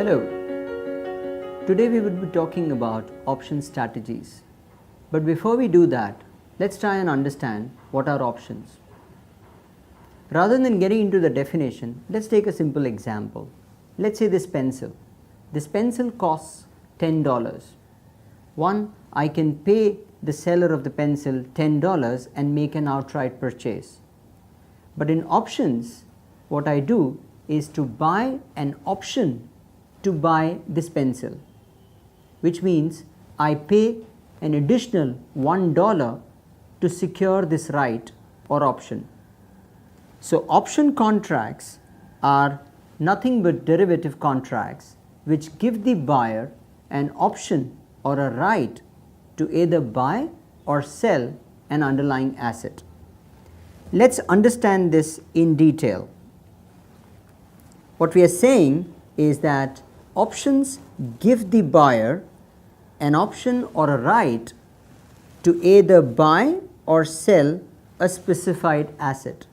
Hello. Today we would be talking about option strategies. But before we do that, let's try and understand what are options. Rather than getting into the definition, let's take a simple example. Let's say this pencil. This pencil costs $10. I can pay the seller of the pencil $10 and make an outright purchase. But in options, what I do is to buy an option to buy this pencil, which means I pay an additional $1 to secure this right or option. So option contracts are nothing but derivative contracts which give the buyer an option or a right to either buy or sell an underlying asset. Let's understand this in detail. What we are saying is that options give the buyer an option or a right to either buy or sell a specified asset.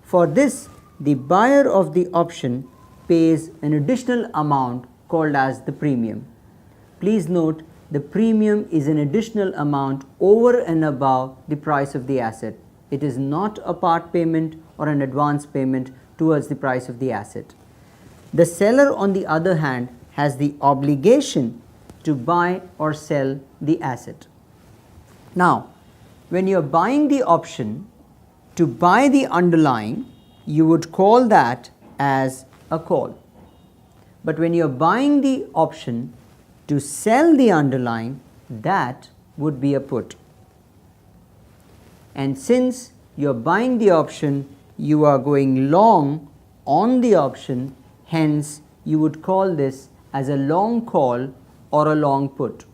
For this, the buyer of the option pays an additional amount called as the premium. Please note, the premium is an additional amount over and above the price of the asset. It is not a part payment or an advance payment towards the price of the asset. The seller, on the other hand, has the obligation to buy or sell the asset. Now, when you are buying the option to buy the underlying, you would call that as a call. But when you are buying the option to sell the underlying, that would be a put. And since you are buying the option, you are going long on the option, hence you would call this as a long call or a long put.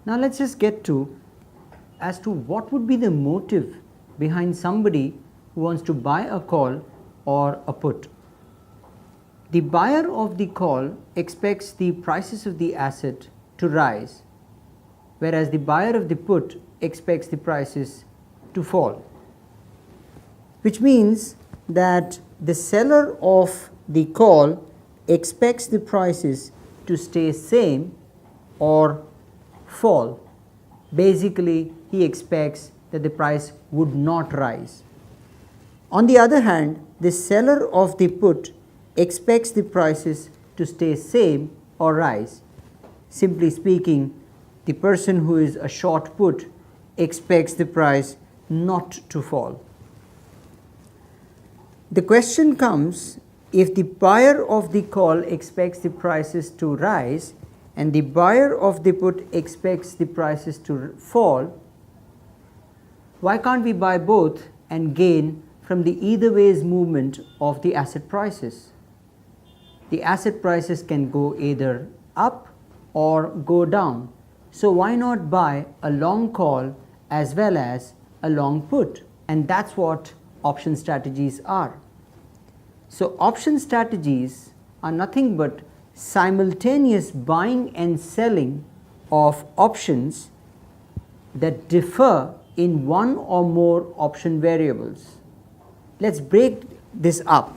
Now let's just get to as to what would be the motive behind somebody who wants to buy a call or a put. The buyer of the call expects the prices of the asset to rise, whereas the buyer of the put expects the prices to fall, which means that the seller of the call expects the prices to stay same or fall. Basically, he expects that the price would not rise. On the other hand, the seller of the put expects the prices to stay same or rise. Simply speaking, the person who is a short put expects the price not to fall. The question comes, if the buyer of the call expects the prices to rise and the buyer of the put expects the prices to fall, why can't we buy both and gain from the either ways movement of the asset prices? The asset prices can go either up or go down. So why not buy a long call as well as a long put? And that's what option strategies are. So option strategies are nothing but simultaneous buying and selling of options that differ in one or more option variables. Let's break this up.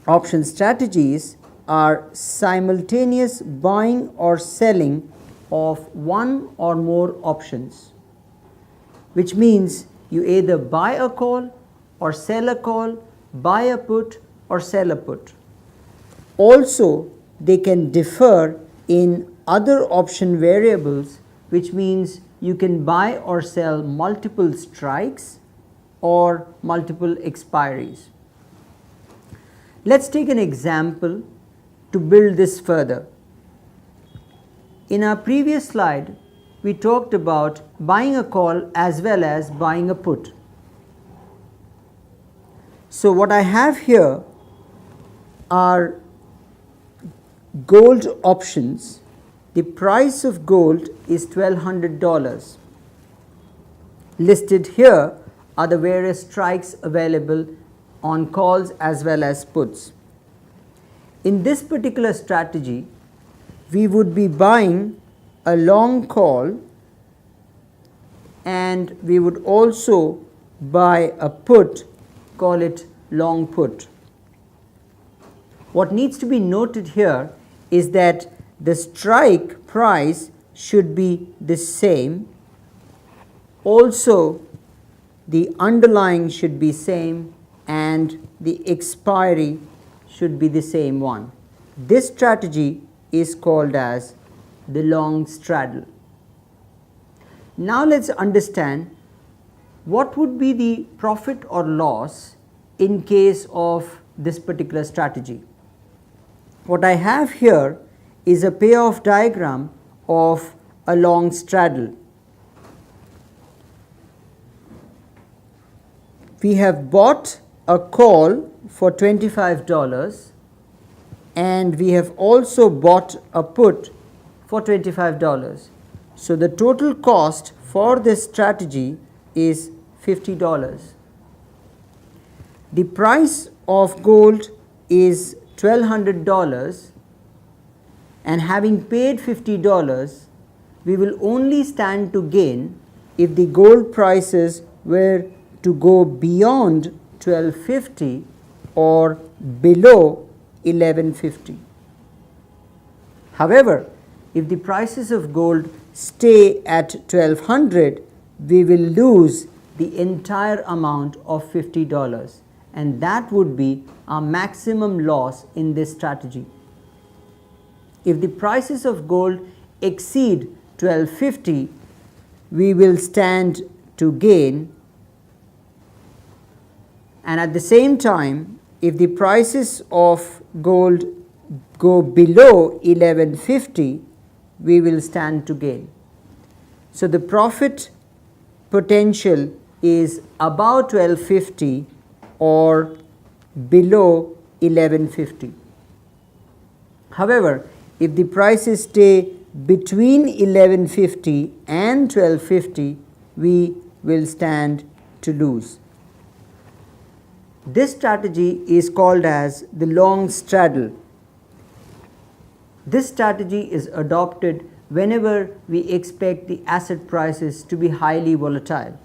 Option strategies are simultaneous buying or selling of one or more options, which means you either buy a call or sell a call, buy a put or sell a put. Also, they can differ in other option variables, which means you can buy or sell multiple strikes or multiple expiries. Let's take an example to build this further. In our previous slide, we talked about buying a call as well as buying a put. So what I have here are gold options. The price of gold is $1,200. Listed here are the various strikes available on calls as well as puts. In this particular strategy, we would be buying a long call and we would also buy a put, call it long put. what needs to be noted here is that the strike price should be the same. Also, the underlying should be same and the expiry should be the same one. This strategy is called as the long straddle. Now let's understand what would be the profit or loss in case of this particular strategy. What I have here is a payoff diagram of a long straddle. We have bought a call for $25 and we have also bought a put for $25. So the total cost for this strategy is $50. The price of gold is $1,200, and having paid $50, we will only stand to gain if the gold prices were to go beyond $1,250 or below $1,150. However, if the prices of gold stay at $1,200, we will lose the entire amount of $50, and that would be our maximum loss in this strategy. If the prices of gold exceed $1,250, we will stand to gain, and at the same time, if the prices of gold go below $1,150, we will stand to gain. So the profit potential is above $1,250 or below $1,150. However, if the prices stay between $1,150 and $1,250, we will stand to lose. This strategy is called as the long straddle. This strategy is adopted whenever we expect the asset prices to be highly volatile.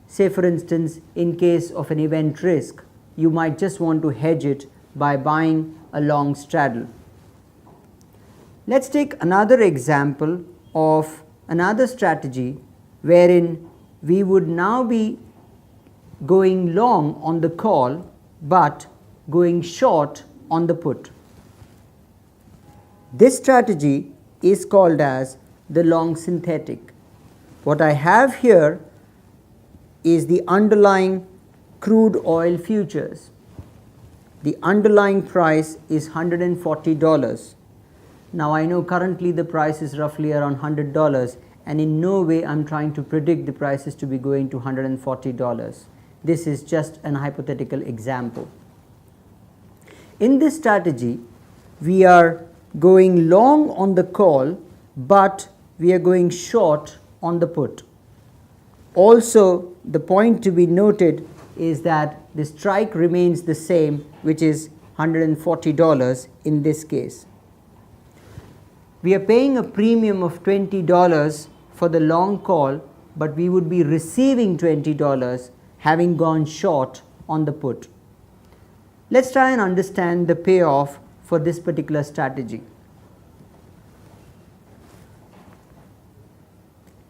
Say for instance, in case of an event risk, you might just want to hedge it by buying a long straddle. Let's take another example of another strategy wherein we would now be going long on the call but going short on the put. This strategy is called as the long synthetic. What I have here is the underlying crude oil futures. The underlying price is $140. Now I know currently the price is roughly around $100, and in no way I'm trying to predict the prices to be going to $140. This is just an hypothetical example. In this strategy, we are going long on the call, but we are going short on the put. Also, the point to be noted is that the strike remains the same, which is $140 in this case. We are paying a premium of $20 for the long call, but we would be receiving $20 having gone short on the put. Let's try and understand the payoff for this particular strategy.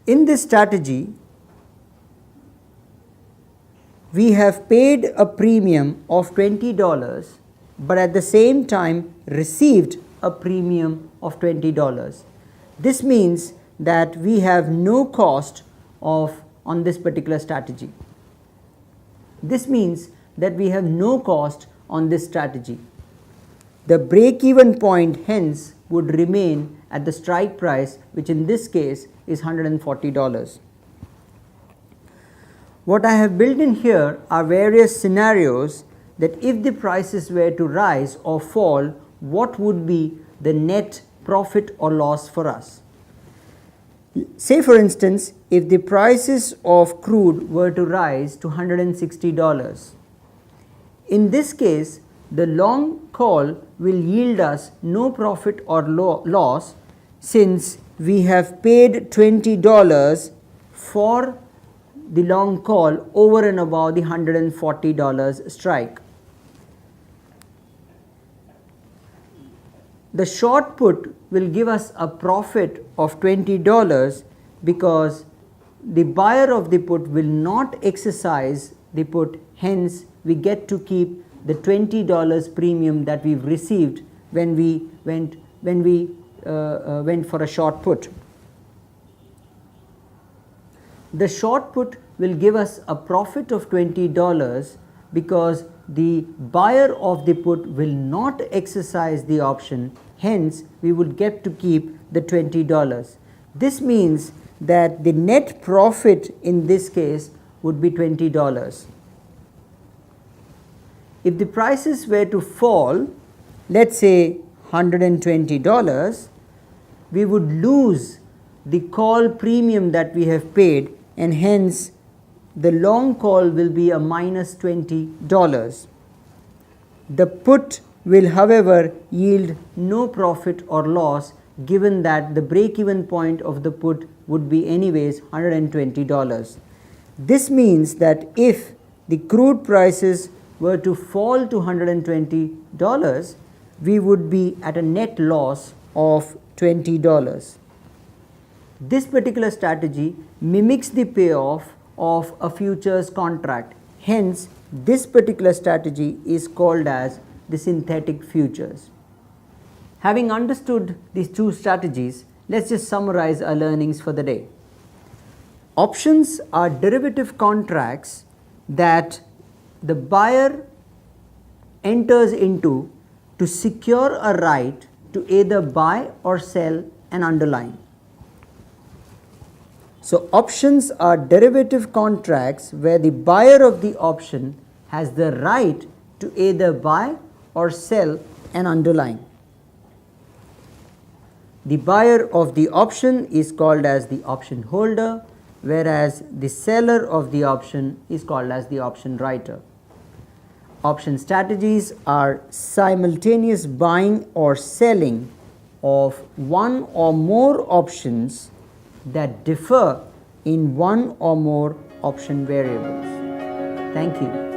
In this strategy, we have paid a premium of $20, but at the same time received a premium of $20. This means that we have no cost on this particular strategy. This means that we have no cost on this strategy. The break-even point hence would remain at the strike price, which in this case is $140. What I have built in here are various scenarios that if the prices were to rise or fall, what would be the net profit or loss for us. Say for instance, if the prices of crude were to rise to $160, in this case the long call will yield us no profit or loss, since we have paid $20 for the long call over and above the $140 strike. the short put will give us a profit of $20 because the buyer of the put will not exercise the put, hence we get to keep the $20 premium that we've received when we went for a short put. The short put will give us a profit of $20 because the buyer of the put will not exercise the option, hence we would get to keep the $20. This means that the net profit in this case would be $20. If the prices were to fall, let's say $120, we would lose the call premium that we have paid, and hence the long call will be a minus $20. The put will, however, yield no profit or loss, given that the break-even point of the put would be anyways $120. This means that if the crude prices were to fall to $120, we would be at a net loss of $20. This particular strategy mimics the payoff of a futures contract. Hence, this particular strategy is called as the synthetic futures. Having understood these two strategies, let's just summarize our learnings for the day. Options are derivative contracts that the buyer enters into to secure a right to either buy or sell an underlying. So options are derivative contracts where the buyer of the option has the right to either buy or sell an underlying. The buyer of the option is called as the option holder, whereas the seller of the option is called as the option writer. Option strategies are simultaneous buying or selling of one or more options that differ in one or more option variables. Thank you.